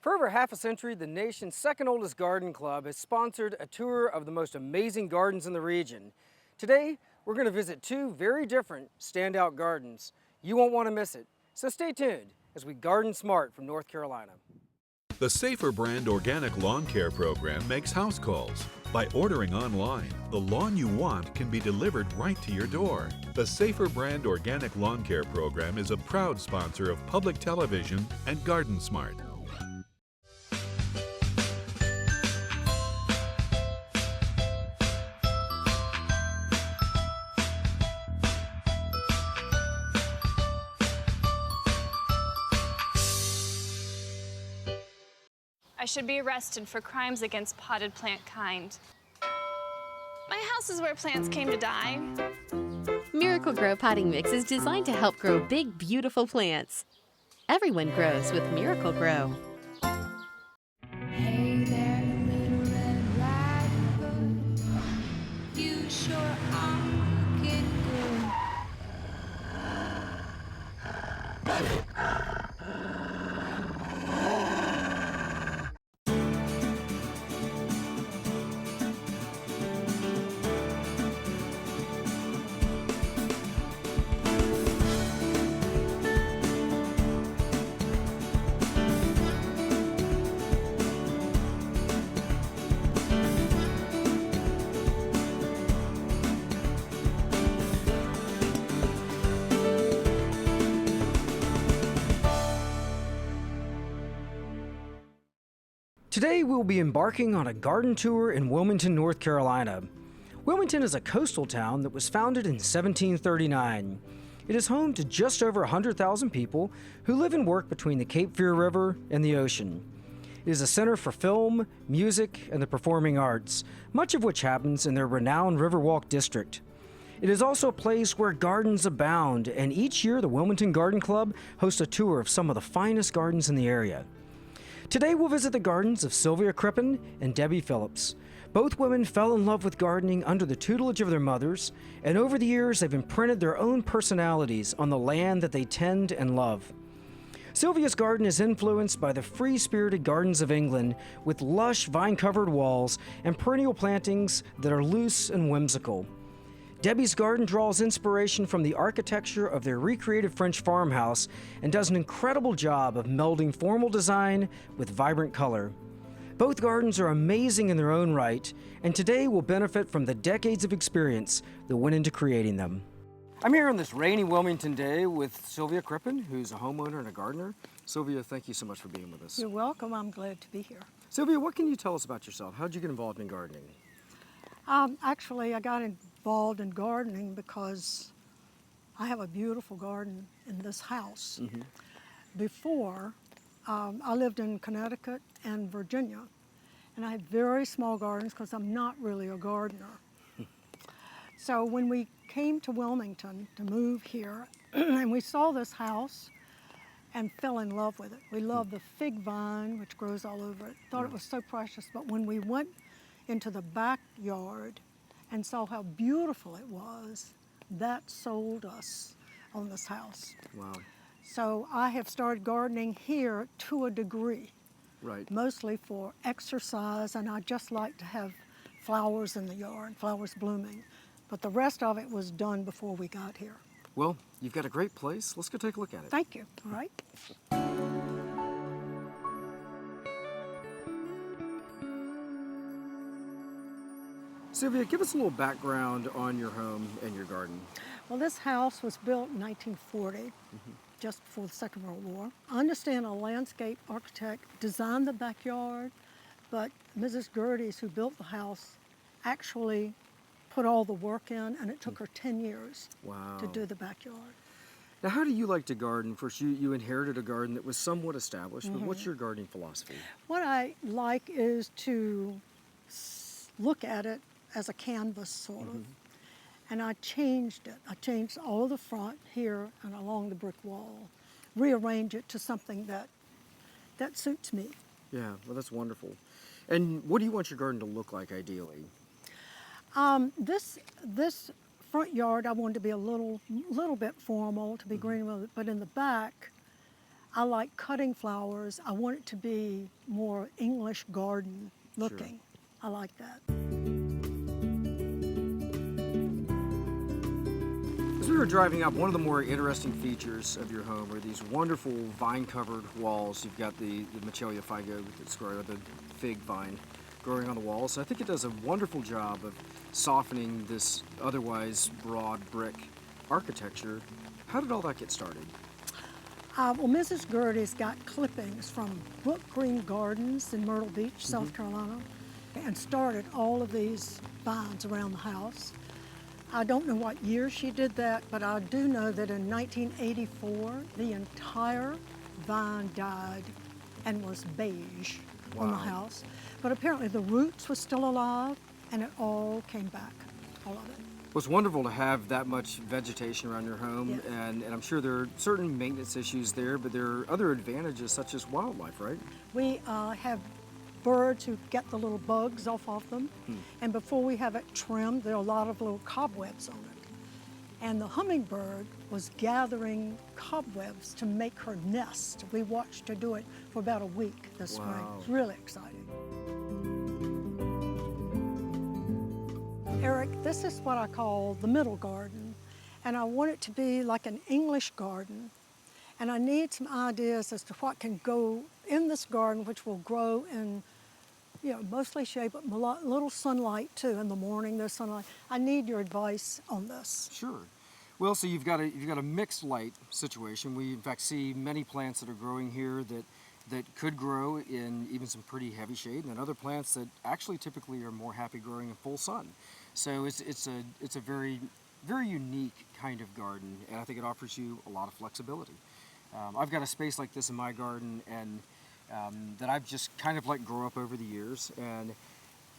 For over half a century, the nation's second oldest garden club has sponsored a tour of the most amazing gardens in the region. Today, we're going to visit two very different standout gardens. You won't want to miss it, so stay tuned as we garden smart from North Carolina. The Safer brand organic lawn care program makes house calls. By ordering online, the lawn you want can be delivered right to your door. The Safer brand organic lawn care program is a proud sponsor of public television and GardenSMART. I should be arrested for crimes against potted plant kind. My house is where plants came to die. Miracle Grow potting mix is designed to help grow big, beautiful plants. Everyone grows with Miracle Grow. Hey there, little Red Riding Hood. You sure are looking good. Today we'll be embarking on a garden tour in Wilmington, North Carolina. Wilmington is a coastal town that was founded in 1739. It is home to just over 100,000 people who live and work between the Cape Fear River and the ocean. It is a center for film, music, and the performing arts, much of which happens in their renowned Riverwalk district. It is also a place where gardens abound, and each year the Wilmington Garden Club hosts a tour of some of the finest gardens in the area. Today we'll visit the gardens of Sylvia Crippen and Debbie Phillips. Both women fell in love with gardening under the tutelage of their mothers, and over the years they've imprinted their own personalities on the land that they tend and love. Sylvia's garden is influenced by the free-spirited gardens of England, with lush vine-covered walls and perennial plantings that are loose and whimsical. Debbie's garden draws inspiration from the architecture of their recreated French farmhouse and does an incredible job of melding formal design with vibrant color. Both gardens are amazing in their own right, and today will benefit from the decades of experience that went into creating them. I'm here on this rainy Wilmington day with Sylvia Crippen, who's a homeowner and a gardener. Sylvia, thank you so much for being with us. You're welcome. I'm glad to be here. Sylvia, what can you tell us about yourself? How did you get involved in gardening? Actually, I got involved in gardening because I have a beautiful garden in this house. Mm-hmm. Before, I lived in Connecticut and Virginia, and I had very small gardens because I'm not really a gardener. So when we came to Wilmington to move here, and we saw this house and fell in love with it. We love the fig vine, which grows all over it. Thought it was so precious, but when we went into the backyard and saw how beautiful it was, that sold us on this house. Wow. So I have started gardening here to a degree, Right. mostly for exercise, and I just like to have flowers in the yard, flowers blooming. But the rest of it was done before we got here. Well, you've got a great place. Let's go take a look at it. Thank you. All right. Sylvia, give us a little background on your home and your garden. Well, this house was built in 1940, just before the Second World War. I understand a landscape architect designed the backyard, but Mrs. Gerdes, who built the house, actually put all the work in, and it took her 10 years Wow. to do the backyard. Now, how do you like to garden? First, you inherited a garden that was somewhat established, but what's your gardening philosophy? What I like is to look at it as a canvas, sort of. And I changed it. I changed all of the front here and along the brick wall, rearrange it to something that suits me. Yeah, well, that's wonderful. And what do you want your garden to look like, ideally? This front yard, I wanted to be a little bit formal, to be green with it, but in the back, I like cutting flowers. I want it to be more English garden looking. I like that. As we were driving up, one of the more interesting features of your home are these wonderful vine-covered walls. You've got the Machelia figo that's growing, the fig vine growing on the walls. So I think it does a wonderful job of softening this otherwise broad brick architecture. How did all that get started? Well, Mrs. Gertie's got clippings from Brook Green Gardens in Myrtle Beach, South Carolina, and started all of these vines around the house. I don't know what year she did that, but I do know that in 1984, the entire vine died and was beige on the house. But apparently the roots were still alive, and it all came back, all of it. Well, it's wonderful to have that much vegetation around your home, Yes. and I'm sure there are certain maintenance issues there, but there are other advantages such as wildlife, right? We have birds who get the little bugs off of them, and before we have it trimmed, there are a lot of little cobwebs on it. And the hummingbird was gathering cobwebs to make her nest. We watched her do it for about a week this spring. It was really exciting. Eric, this is what I call the middle garden, and I want it to be like an English garden. And I need some ideas as to what can go in this garden, which will grow in, mostly shade, but a little sunlight too. In the morning, there's sunlight. I need your advice on this. Sure. Well, so you've got a mixed light situation. We in fact see many plants that are growing here that could grow in even some pretty heavy shade, and then other plants that actually typically are more happy growing in full sun. So it's a very, very unique kind of garden, and I think it offers you a lot of flexibility. I've got a space like this in my garden, and that I've just kind of let grow up over the years. And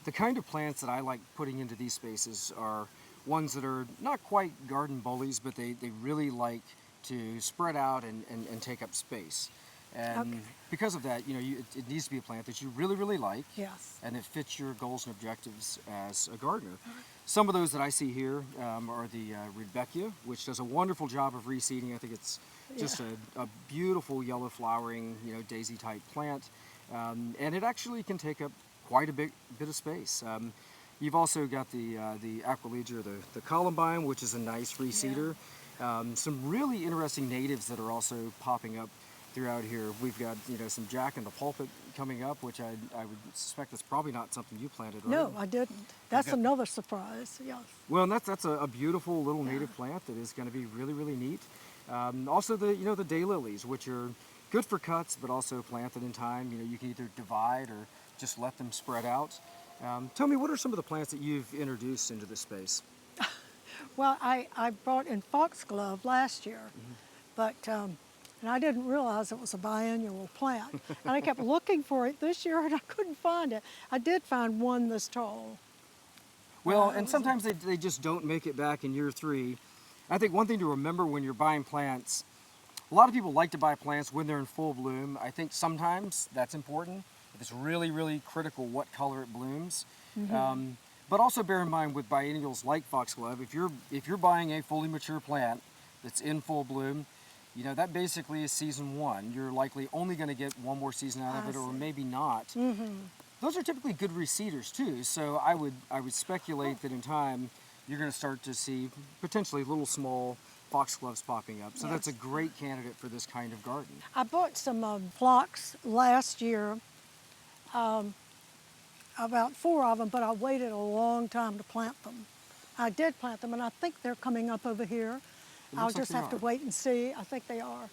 the kind of plants that I like putting into these spaces are ones that are not quite garden bullies, but they really like to spread out and take up space. And because of that, it needs to be a plant that you really, really like, Yes. and it fits your goals and objectives as a gardener. Some of those that I see here are the Rudbeckia, which does a wonderful job of reseeding. I think it's just a beautiful yellow flowering, daisy type plant, and it actually can take up quite a bit of space. You've also got the Aquilegia, the columbine, which is a nice reseeder. Some really interesting natives that are also popping up throughout here. We've got some Jack in the Pulpit coming up, which I would suspect that's probably not something you planted, right? No, I didn't. That's another surprise, yes. Well, and that's a beautiful little native plant that is going to be really, really neat. Also the daylilies, which are good for cuts, but also planted in time. You can either divide or just let them spread out. Tell me, what are some of the plants that you've introduced into this space? Well, I brought in foxglove last year, but and I didn't realize it was a biennial plant. And I kept looking for it this year, and I couldn't find it. I did find one this tall. Well, and sometimes they just don't make it back in year 3. I think one thing to remember when you're buying plants, a lot of people like to buy plants when they're in full bloom. I think sometimes that's important. It's really, really critical what color it blooms. But also bear in mind with biennials like foxglove, if you're buying a fully mature plant that's in full bloom, that basically is season 1. You're likely only going to get one more season out of it, or maybe not. Those are typically good reseeders too. So I would speculate that in time you're going to start to see potentially little small foxgloves popping up. So that's a great candidate for this kind of garden. I bought some phlox last year, about 4 of them, but I waited a long time to plant them. I did plant them, and I think they're coming up over here. I'll just have to wait and see. I think they are.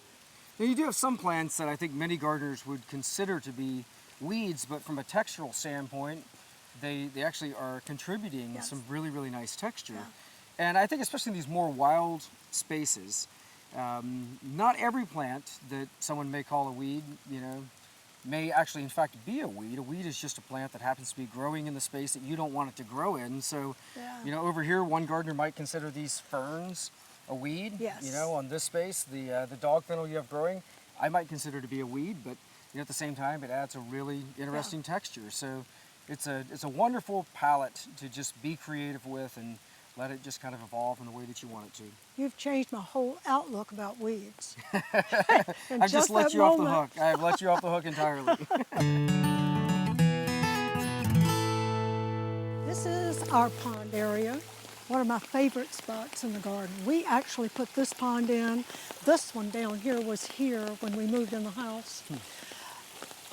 Now, you do have some plants that I think many gardeners would consider to be weeds, but from a textural standpoint, they actually are contributing some really, really nice texture. And I think especially in these more wild spaces, not every plant that someone may call a weed, may actually in fact be a weed. A weed is just a plant that happens to be growing in the space that you don't want it to grow in. So, over here, one gardener might consider these ferns a weed. Yes. On this space, the dog fennel you have growing, I might consider to be a weed, but at the same time, it adds a really interesting texture. So it's a wonderful palette to just be creative with and let it just kind of evolve in the way that you want it to. You've changed my whole outlook about weeds. I've just let you off the hook. I've let you off the hook entirely. This is our pond area, one of my favorite spots in the garden. We actually put this pond in. This one down here was here when we moved in the house.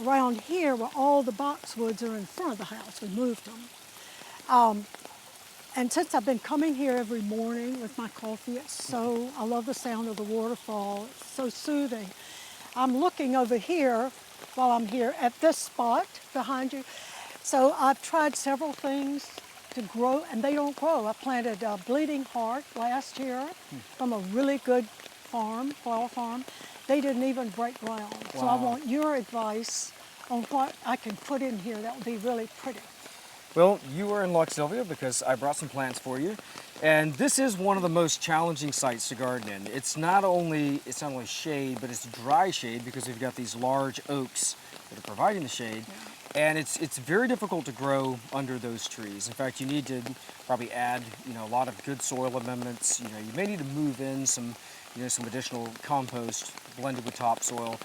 Around here where all the boxwoods are in front of the house, we moved them. And since I've been coming here every morning with my coffee, I love the sound of the waterfall. It's so soothing. I'm looking over here while I'm here at this spot behind you. So I've tried several things to grow, and they don't grow. I planted a bleeding heart last year from a really good farm, flower farm. They didn't even break ground. Wow. So I want your advice on what I can put in here that would be really pretty. Well, you are in luck, Sylvia, because I brought some plants for you. And this is one of the most challenging sites to garden in. It's not only shade, but it's dry shade because we've got these large oaks that are providing the shade. And it's very difficult to grow under those trees. In fact, you need to probably add, a lot of good soil amendments. You may need to move in some additional compost blended with topsoil,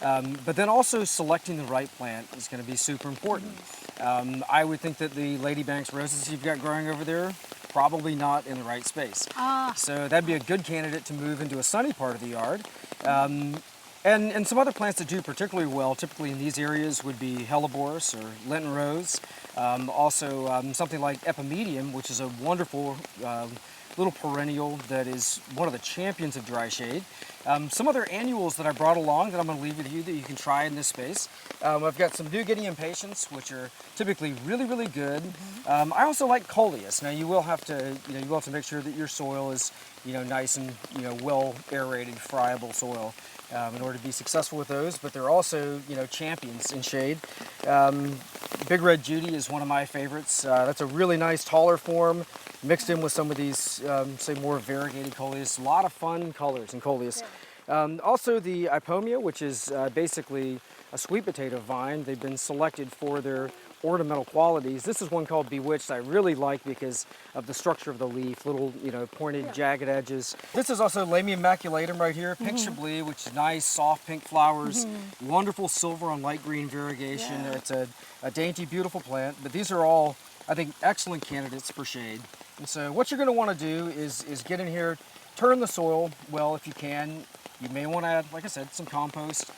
But then also selecting the right plant is going to be super important. I would think that the Ladybanks roses you've got growing over there, probably not in the right space. So that'd be a good candidate to move into a sunny part of the yard. And some other plants that do particularly well, typically in these areas, would be hellebores or Lenten rose. Also, something like epimedium, which is a wonderful little perennial that is one of the champions of dry shade. Some other annuals that I brought along that I'm going to leave with you that you can try in this space. I've got some New Guinea impatiens, which are typically really, really good. I also like coleus. Now you will have to, make sure that your soil is, nice and, well aerated, friable soil in order to be successful with those. But they're also, champions in shade. Big Red Judy is one of my favorites. That's a really nice taller form, mixed in with some of these, say, more variegated coleus. A lot of fun colors in coleus. Also the Ipomia, which is basically a sweet potato vine. They've been selected for their ornamental qualities. This is one called Bewitched I really like because of the structure of the leaf, little, pointed, jagged edges. This is also Lamium maculatum right here, pink Chablis, which is nice, soft pink flowers, wonderful silver on light green variegation. It's a dainty, beautiful plant, but these are all, I think, excellent candidates for shade. And so what you're going to want to do is get in here, turn the soil well if you can. You may want to add, like I said, some compost.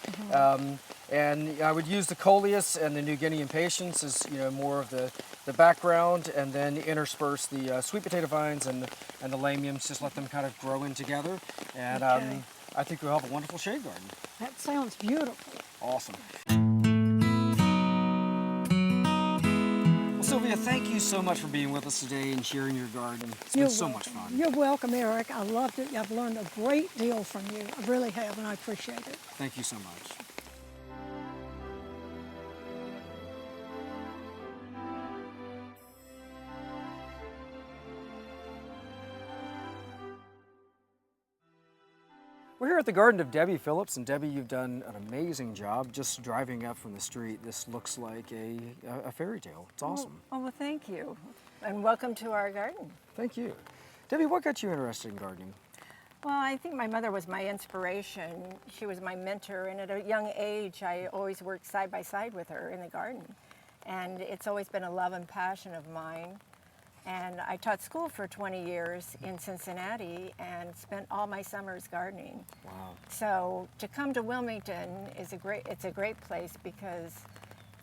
And I would use the coleus and the New Guinea impatiens as more of the background, and then intersperse the sweet potato vines and the lamiums. Just let them kind of grow in together, and I think you'll have a wonderful shade garden. That sounds beautiful. Awesome. Well, Sylvia, thank you so much for being with us today and sharing your garden. It's been so much fun. You're welcome, Eric. I loved it. I've learned a great deal from you. I really have, and I appreciate it. Thank you so much. We're here at the garden of Debbie Phillips, and Debbie, you've done an amazing job. Just driving up from the street, this looks like a fairy tale. It's awesome. Well, thank you, and welcome to our garden. Thank you. Debbie, what got you interested in gardening? Well, I think my mother was my inspiration. She was my mentor, and at a young age, I always worked side by side with her in the garden. And it's always been a love and passion of mine. And I taught school for 20 years in Cincinnati and spent all my summers gardening. Wow. So to come to Wilmington is it's a great place because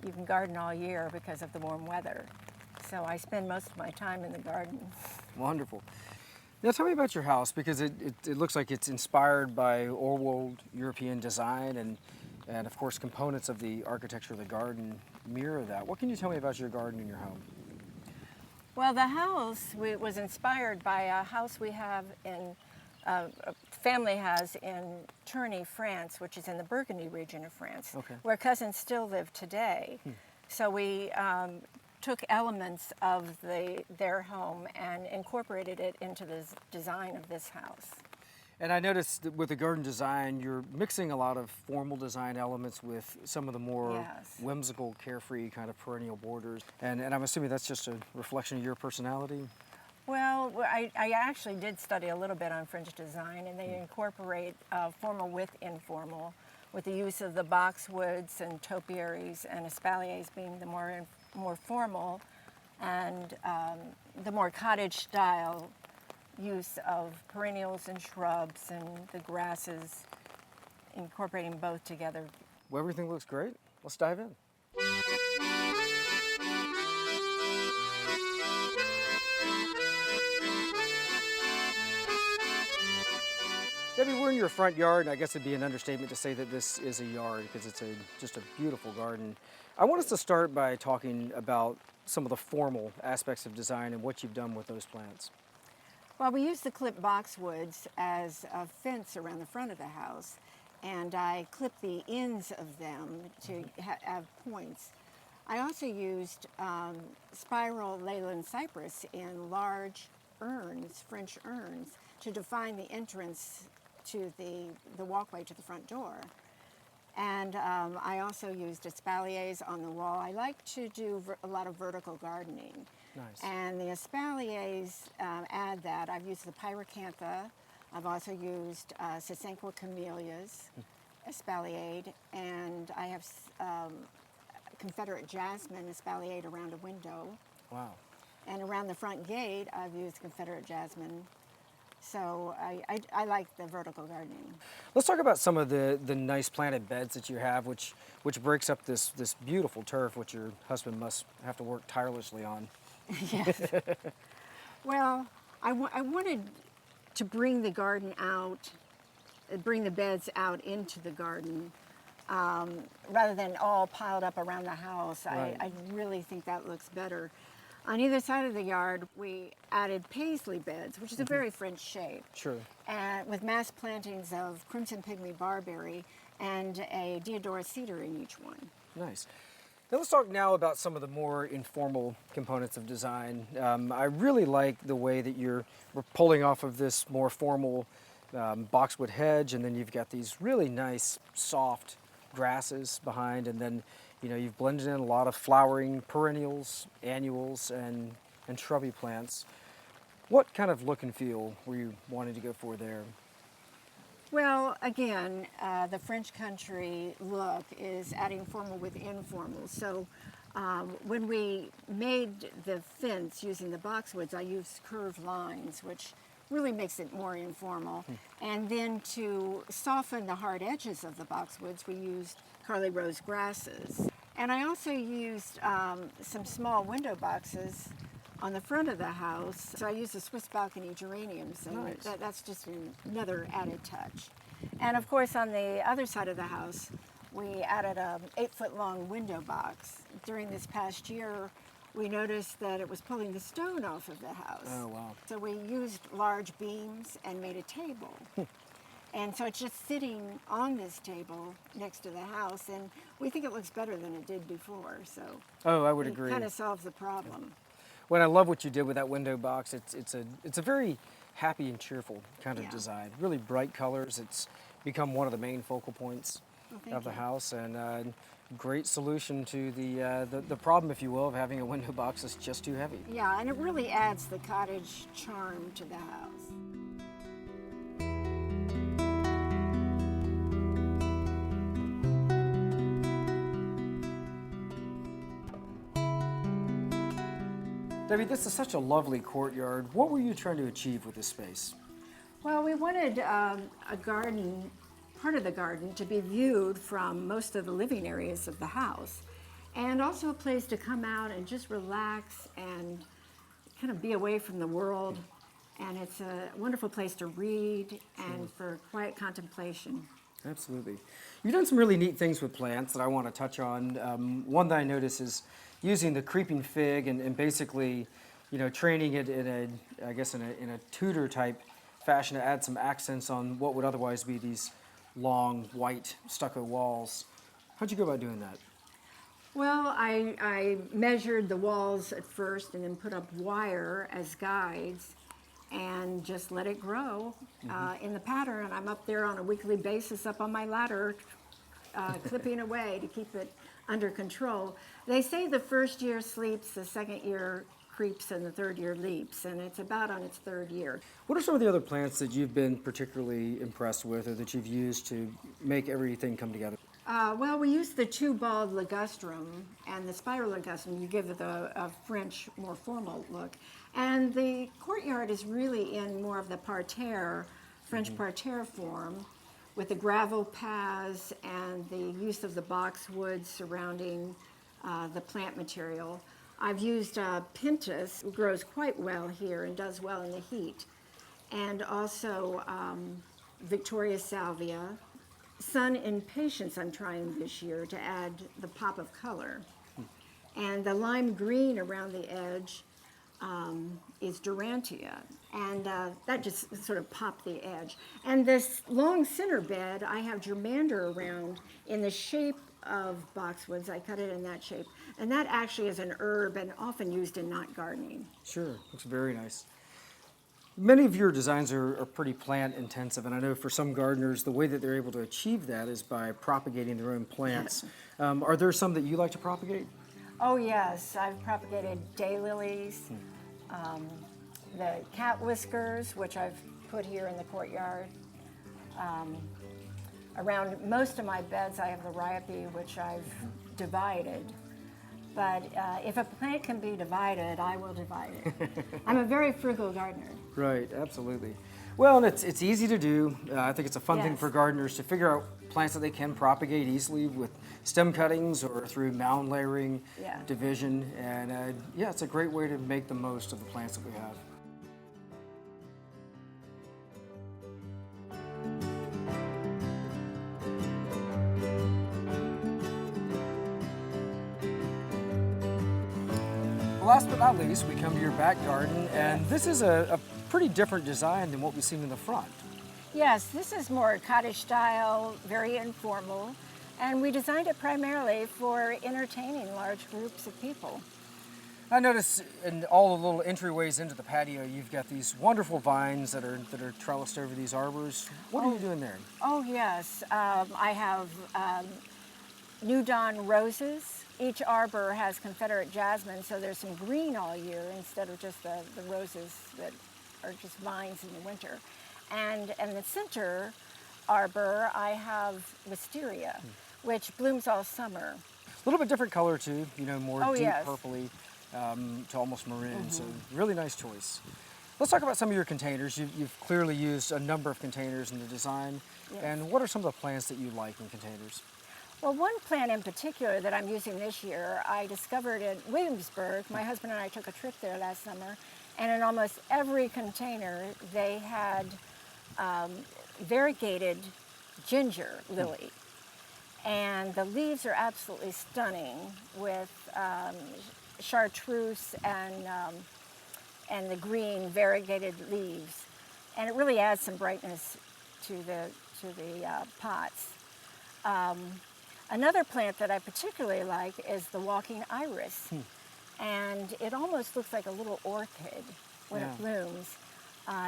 you can garden all year because of the warm weather. So I spend most of my time in the garden. Wonderful. Now tell me about your house, because it looks like it's inspired by old world European design, and of course components of the architecture of the garden mirror that. What can you tell me about your garden and your home? Well, the house was inspired by a house we have a family has in Tournai, France, which is in the Burgundy region of France, where cousins still live today. So we took elements of their home and incorporated it into the design of this house. And I noticed that with the garden design, you're mixing a lot of formal design elements with some of the more whimsical, carefree kind of perennial borders. And I'm assuming that's just a reflection of your personality? Well, I actually did study a little bit on French design, and they incorporate formal with informal, with the use of the boxwoods and topiaries and espaliers being the more formal, and the more cottage style use of perennials and shrubs and the grasses, incorporating both together. Well, everything looks great. Let's dive in. Debbie, we're in your front yard, and I guess it'd be an understatement to say that this is a yard because it's just a beautiful garden. I want us to start by talking about some of the formal aspects of design and what you've done with those plants. Well, we use the clipped boxwoods as a fence around the front of the house, and I clip the ends of them to have points. I also used spiral leyland cypress in large urns, French urns, to define the entrance to the walkway to the front door. And I also used espaliers on the wall. I like to do a lot of vertical gardening. Nice. And the espaliers add that. I've used the pyracantha. I've also used Sasanqua camellias, espaliered, and I have Confederate jasmine espaliered around a window. Wow. And around the front gate, I've used Confederate jasmine. So I like the vertical gardening. Let's talk about some of the nice planted beds that you have, which breaks up this beautiful turf, which your husband must have to work tirelessly on. Yes. Well, I wanted to bring the garden out, bring the beds out into the garden, rather than all piled up around the house. Right. I really think that looks better. On either side of the yard, we added paisley beds, which is a very French shape. Sure. And with mass plantings of crimson pygmy barberry and a deodora cedar in each one. Nice. Now let's talk now about some of the more informal components of design. I really like the way that we're pulling off of this more formal boxwood hedge, and then you've got these really nice soft grasses behind, and then you've blended in a lot of flowering perennials, annuals, and shrubby plants. What kind of look and feel were you wanting to go for there? Well, again, the French country look is adding formal with informal. So when we made the fence using the boxwoods, I used curved lines, which really makes it more informal. And then to soften the hard edges of the boxwoods, we used Carly Rose grasses. And I also used some small window boxes on the front of the house. So I used the Swiss balcony geraniums, and Nice. that's just another added touch. And of course, on the other side of the house, we added a 8-foot-long window box. During this past year, we noticed that it was pulling the stone off of the house. Oh, wow. So we used large beams and made a table. And so it's just sitting on this table next to the house, and we think it looks better than it did before. So Oh, I would agree. it kind of solves the problem. Well, I love what you did with that window box. It's a very happy and cheerful kind of Yeah. design. Really bright colors. It's become one of the main focal points Thank of the you. house, and great solution to the problem, if you will, of having a window box that's just too heavy. Yeah, and it really adds the cottage charm to the house. Debbie, this is such a lovely courtyard. What were you trying to achieve with this space? Well, we wanted a garden, part of the garden, to be viewed from most of the living areas of the house, and also a place to come out and just relax and kind of be away from the world. And it's a wonderful place to read and for quiet contemplation. Absolutely. You've done some really neat things with plants that I want to touch on. One that I notice is using the creeping fig and basically, training it in a Tudor type fashion to add some accents on what would otherwise be these long white stucco walls. How'd you go about doing that? Well, I measured the walls at first and then put up wire as guides and just let it grow in the pattern. I'm up there on a weekly basis up on my ladder clipping away to keep it under control. They say the first year sleeps, the second year creeps and the third year leaps, and it's about on its third year. What are some of the other plants that you've been particularly impressed with or that you've used to make everything come together? Well, we use the two-balled ligustrum and the spiral ligustrum. You give it a French, more formal look. And the courtyard is really in more of the parterre, French parterre form, with the gravel paths and the use of the boxwood surrounding the plant material. I've used Pintus, who grows quite well here and does well in the heat, and also Victoria salvia. Sun Impatience I'm trying this year to add the pop of color. And the lime green around the edge is Durantia, and that just sort of popped the edge. And this long center bed, I have germander around in the shape of boxwoods. I cut it in that shape, and that actually is an herb and often used in knot gardening. Sure, looks very nice. Many of your designs are pretty plant intensive, and I know for some gardeners, the way that they're able to achieve that is by propagating their own plants. Are there some that you like to propagate? Oh yes, I've propagated daylilies, the cat whiskers, which I've put here in the courtyard. Around most of my beds I have the ryope, which I've divided. But if a plant can be divided, I will divide it. I'm a very frugal gardener. Right, absolutely. Well, and it's easy to do. I think it's a fun thing Yes. for gardeners to figure out plants that they can propagate easily with stem cuttings or through mound layering, division. And yeah, it's a great way to make the most of the plants that we have. Last but not least, we come to your back garden, and this is a pretty different design than what we've seen in the front. Yes, this is more cottage style, very informal, and we designed it primarily for entertaining large groups of people. I notice in all the little entryways into the patio, you've got these wonderful vines that are trellised over these arbors. What are you doing there? Oh yes, I have New Dawn roses. Each arbor has Confederate jasmine, so there's some green all year instead of just the roses that are just vines in the winter. And in the center arbor, I have wisteria, which blooms all summer. A little bit different color too, you know, more deep yes. purpley to almost maroon, so really nice choice. Let's talk about some of your containers. You've clearly used a number of containers in the design. Yes. And what are some of the plants that you like in containers? Well, one plant in particular that I'm using this year, I discovered in Williamsburg. My husband and I took a trip there last summer, and in almost every container they had variegated ginger lily. And the leaves are absolutely stunning with chartreuse and the green variegated leaves. And it really adds some brightness to the pots. Another plant that I particularly like is the walking iris. And it almost looks like a little orchid when it blooms.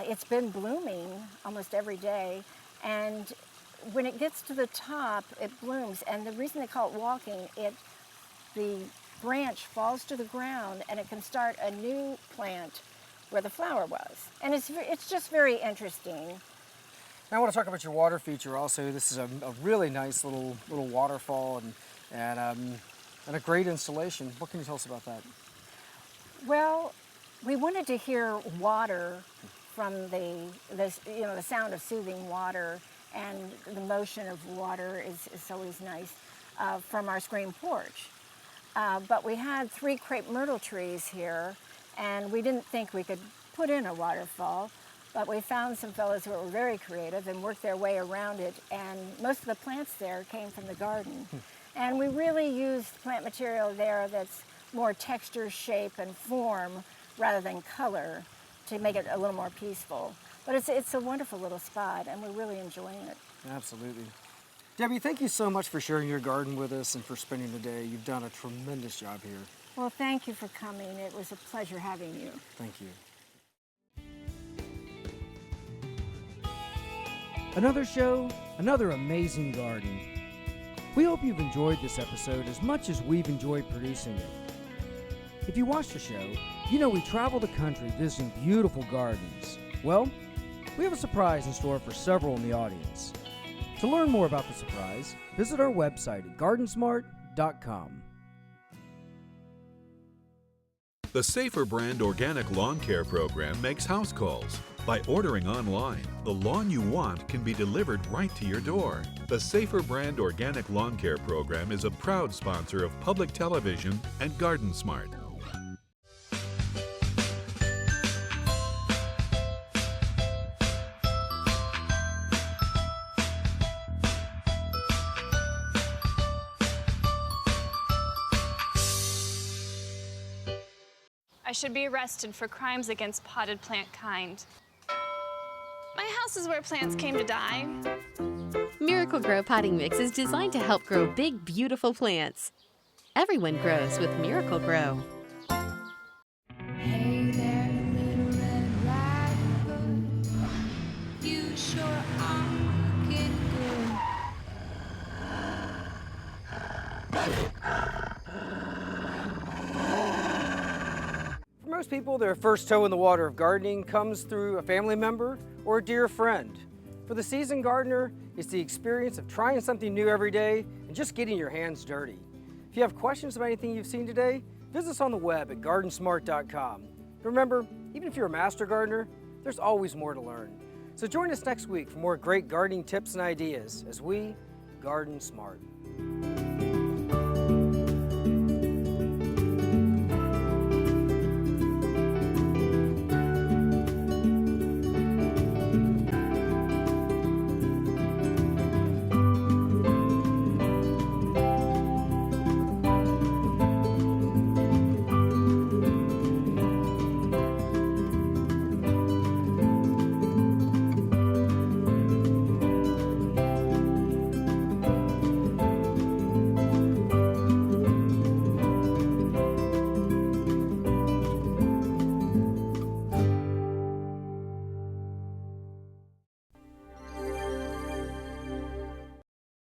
It's been blooming almost every day, and when it gets to the top, it blooms. And the reason they call it walking, the branch falls to the ground and it can start a new plant where the flower was. And it's just very interesting. Now I want to talk about your water feature also. This is a really nice little waterfall and a great installation. What can you tell us about that? Well, we wanted to hear water from the sound of soothing water, and the motion of water is always nice from our screen porch. But we had 3 crepe myrtle trees here, and we didn't think we could put in a waterfall. But we found some fellows who were very creative and worked their way around it, and most of the plants there came from the garden. And we really used plant material there that's more texture, shape, and form rather than color to make it a little more peaceful. But it's a wonderful little spot, and we're really enjoying it. Absolutely. Debbie, thank you so much for sharing your garden with us and for spending the day. You've done a tremendous job here. Well, thank you for coming. It was a pleasure having you. Thank you. Another show, another amazing garden. We hope you've enjoyed this episode as much as we've enjoyed producing it. If you watch the show, you know we travel the country visiting beautiful gardens. Well, we have a surprise in store for several in the audience. To learn more about the surprise, visit our website at GardenSMART.com. The Safer brand organic lawn care program makes house calls. By ordering online, the lawn you want can be delivered right to your door. The Safer brand organic lawn care program is a proud sponsor of public television and GardenSMART. I should be arrested for crimes against potted plant kind. My house is where plants came to die. Miracle Grow potting mix is designed to help grow big, beautiful plants. Everyone grows with Miracle Grow. Hey there, little Red Riding Hood. You sure are looking good. For most people, their first toe in the water of gardening comes through a family member or a dear friend. For the seasoned gardener, it's the experience of trying something new every day and just getting your hands dirty. If you have questions about anything you've seen today, visit us on the web at GardenSMART.com. Remember, even if you're a master gardener, there's always more to learn. So join us next week for more great gardening tips and ideas as we garden smart.